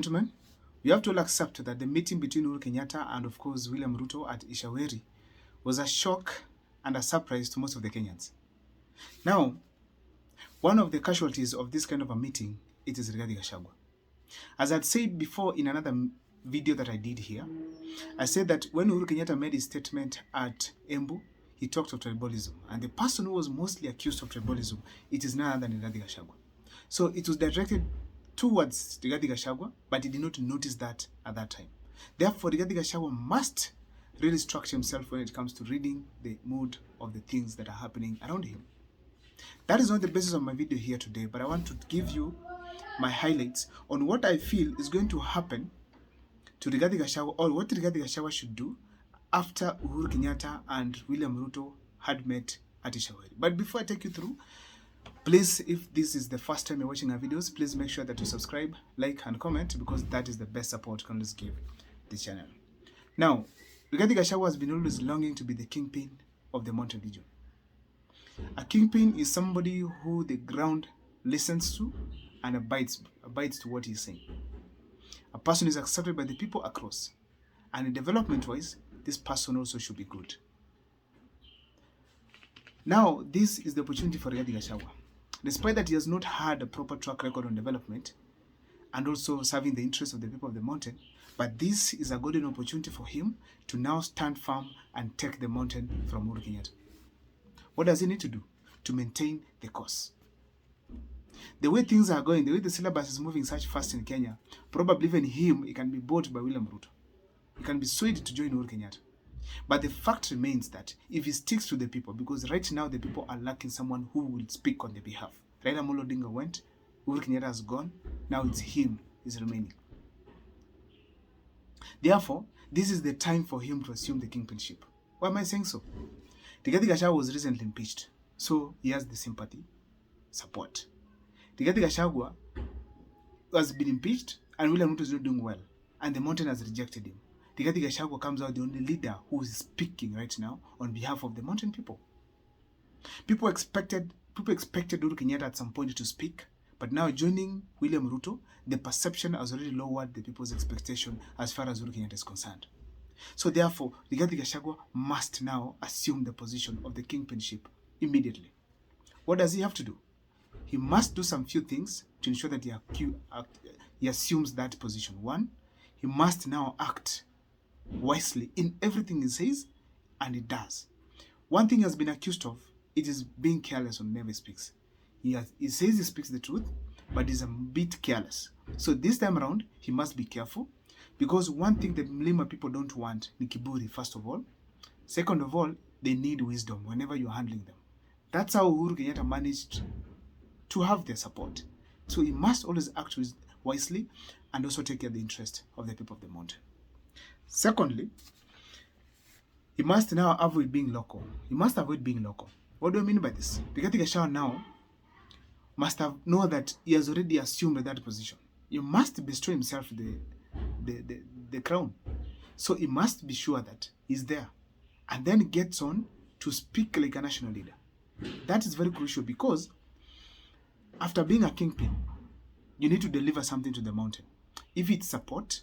Gentlemen, we have to all accept that the meeting between Uhuru Kenyatta and, of course, William Ruto at Ishaweri was a shock and a surprise to most of the Kenyans. Now, one of the casualties of this kind of a meeting, it is regarding Gachagua. As I'd said before in another video that I did here, I said that when Uhuru Kenyatta made his statement at Embu, he talked of tribalism. And the person who was mostly accused of tribalism, it is none other than Rigathi Gachagua. So it was directed towards Rigathi Gachagua, but he did not notice that at that time. Therefore, Rigathi Gachagua must really structure himself when it comes to reading the mood of the things that are happening around him. That is not the basis of my video here today, but I want to give you my highlights on what I feel is going to happen to Rigathi Gachagua, or what Rigathi Gachagua should do after Uhuru Kenyatta and William Ruto had met at Ishaweri. But before I take you through, please, if this is the first time you're watching our videos, please make sure that you subscribe, like, and comment, because that is the best support you can always give this channel. Now, Rigathi Gachagua has been always longing to be the kingpin of the mountain region. A kingpin is somebody who the ground listens to and abides to what he's saying. A person is accepted by the people across. And in development-wise, this person also should be good. Now, this is the opportunity for Rigathi Gachagua. Despite that he has not had a proper track record on development and also serving the interests of the people of the mountain, but this is a golden opportunity for him to now stand firm and take the mountain from Uhuru Kenyatta. What does he need to do? To maintain the course. The way things are going, the way the syllabus is moving such fast in Kenya, probably even him, he can be bought by William Ruto. He can be swayed to join Uhuru Kenyatta. But the fact remains that if he sticks to the people, because right now the people are lacking someone who will speak on their behalf. Raila Amolo Odinga went, Uhuru Kenyatta has gone, now it's him is remaining. Therefore, this is the time for him to assume the kingpinship. Why am I saying so? Rigathi Gachagua was recently impeached, so he has the sympathy, support. Rigathi Gachagua has been impeached and William Ruto is not doing well, and the mountain has rejected him. Rigathi Gachagua comes out the only leader who is speaking right now on behalf of the mountain people. People expected Uhuru Kenyatta at some point to speak, but now joining William Ruto, the perception has already lowered the people's expectation as far as Uhuru Kenyatta is concerned. So therefore, Rigathi Gachagua must now assume the position of the kingpinship immediately. What does he have to do? He must do some few things to ensure that he assumes that position. One, he must now act wisely in everything he says, and he does. One thing he has been accused of, it is being careless whenever he speaks. He says he speaks the truth, but he's a bit careless. So this time around, he must be careful, because one thing the Mlima people don't want ni kiburi, first of all. Second of all, they need wisdom whenever you're handling them. That's how Uhuru Kenyatta managed to have their support. So he must always act wisely and also take care of the interest of the people of the mountain. Secondly, he must now avoid being local. He must avoid being local. What do I mean by this? Rigathi Gachagua now must know that he has already assumed that position. He must bestow himself the crown. So he must be sure that he's there, and then gets on to speak like a national leader. That is very crucial, because after being a kingpin, you need to deliver something to the mountain. If it's support,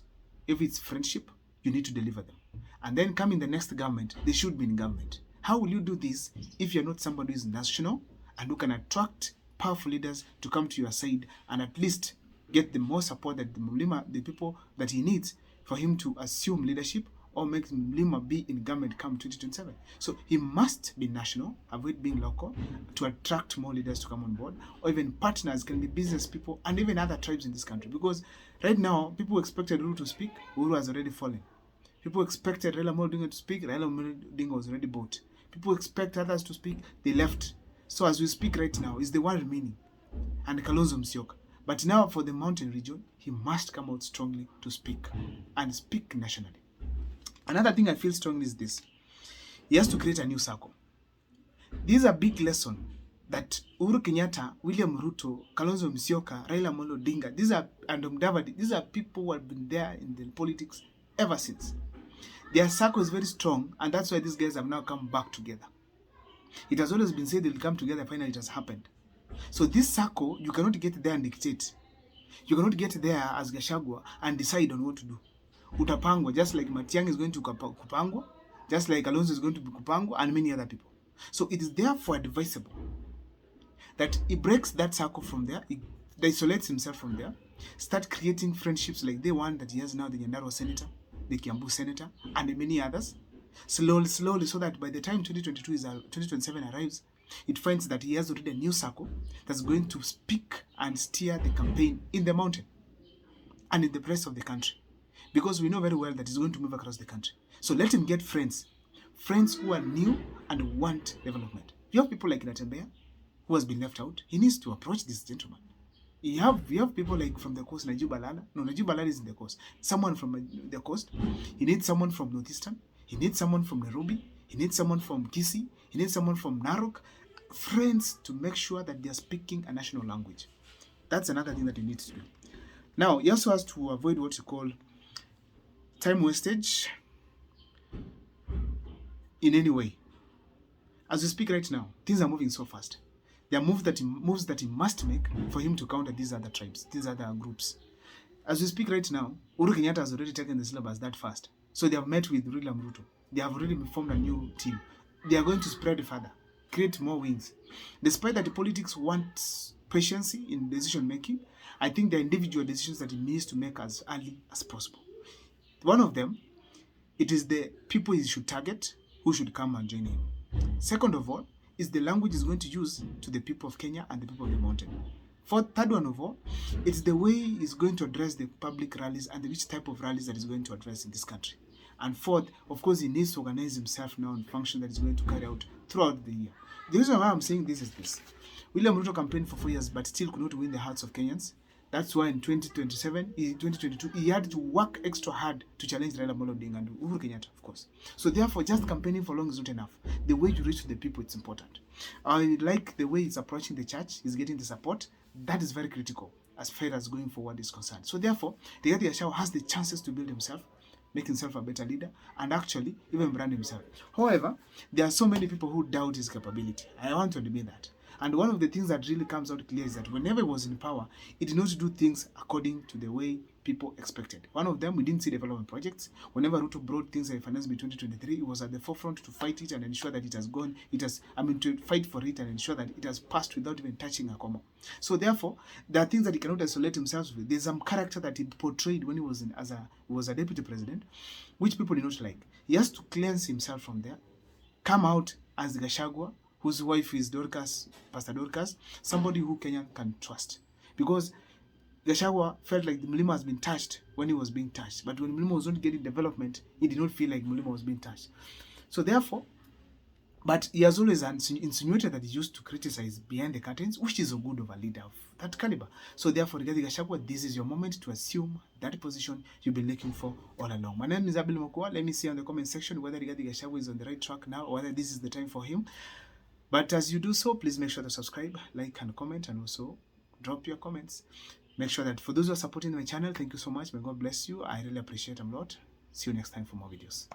if it's friendship, you need to deliver them. And then come in the next government, they should be in government. How will you do this if you're not somebody who is national and who can attract powerful leaders to come to your side and at least get the more support that the people that he needs for him to assume leadership or make Mlima be in government come 2027. So he must be national, avoid being local, to attract more leaders to come on board, or even partners, can be business people and even other tribes in this country. Because right now, people expected Uhuru to speak, Uhuru has already fallen. People expected Raila Amolo Odinga to speak, Raila Amolo Odinga was already bought. People expect others to speak, they left. So as we speak right now, is the one remaining, and Kalonzo Musyoka. But now for the mountain region, he must come out strongly to speak, and speak nationally. Another thing I feel strongly is this. He has to create a new circle. This is a big lesson that Uhuru Kenyatta, William Ruto, Kalonzo Musyoka, Raila Amolo Odinga, and Mudavadi, these are people who have been there in the politics ever since. Their circle is very strong, and that's why these guys have now come back together. It has always been said they'll come together, finally it has happened. So this circle, you cannot get there and dictate. You cannot get there as Gachagua and decide on what to do. Utapangwa, just like Matiang'i is going to kupangwa, just like Alonso is going to be kupangwa, and many other people. So it is therefore advisable that he breaks that circle from there, he isolates himself from there, start creating friendships like the one that he has now, the Nyandarua senator, the Kiambu senator, and many others, slowly, so that by the time 2027 arrives, it finds that he has already a new circle that's going to speak and steer the campaign in the mountain and in the rest of the country. Because we know very well that he's going to move across the country. So let him get friends who are new and want development. You have people like Natembea, who has been left out. He needs to approach this gentleman. We have people like from the coast, Najib Balala. No, Najib Balala is in the coast. Someone from the coast. He needs someone from Northeastern. He needs someone from Nairobi. He needs someone from Kisii. He needs someone from Narok. Friends to make sure that they are speaking a national language. That's another thing that he needs to do. Now, he also has to avoid what you call time wastage in any way. As we speak right now, things are moving so fast. There are moves that he must make for him to counter these other tribes, these other groups. As we speak right now, Uhuru Kenyatta has already taken the syllabus that fast. So they have met with William Ruto. They have already formed a new team. They are going to spread further, create more wings. Despite that the politics wants patience in decision making, I think there are individual decisions that he needs to make as early as possible. One of them, it is the people he should target who should come and join him. Second of all, is the language he's going to use to the people of Kenya and the people of the mountain. Third one of all, it's the way he's going to address the public rallies and which type of rallies that he's going to address in this country. And fourth, of course, he needs to organize himself now and function that he's going to carry out throughout the year. The reason why I'm saying this is this. William Ruto campaigned for 4 years but still could not win the hearts of Kenyans. That's why in 2022, he had to work extra hard to challenge Raila Amolo Odinga and Uhuru Kenyatta, of course. So therefore, just campaigning for long is not enough. The way you reach to the people, it's important. I like the way he's approaching the church, he's getting the support. That is very critical as far as going forward is concerned. So therefore, Rigathi Gachagua has the chances to build himself, make himself a better leader, and actually even brand himself. However, there are so many people who doubt his capability. I want to admit that. And one of the things that really comes out clear is that whenever he was in power, he did not do things according to the way people expected. One of them, we didn't see development projects. Whenever Ruto brought things like Finance Bill 2023, he was at the forefront to fight it and ensure that it has gone, to fight for it and ensure that it has passed without even touching a comma. So therefore, there are things that he cannot isolate himself with. There's some character that he portrayed when he was a deputy president, which people did not like. He has to cleanse himself from there, come out as Gachagua, whose wife is Dorcas, Pastor Dorcas, somebody who Kenya can trust. Because Gachagua felt like the Mlima has been touched when he was being touched. But when Mlima was not getting development, he did not feel like Mlima was being touched. So therefore, but he has always insinuated that he used to criticize behind the curtains, which is a good of a leader of that caliber. So therefore, Rigathi Gachagua, this is your moment to assume that position you've been looking for all along. My name is Abel Mokua. Let me see on the comment section whether Rigathi Gachagua is on the right track now or whether this is the time for him. But as you do so, please make sure to subscribe, like, and comment, and also drop your comments. Make sure that for those who are supporting my channel, thank you so much. May God bless you. I really appreciate them a lot. See you next time for more videos.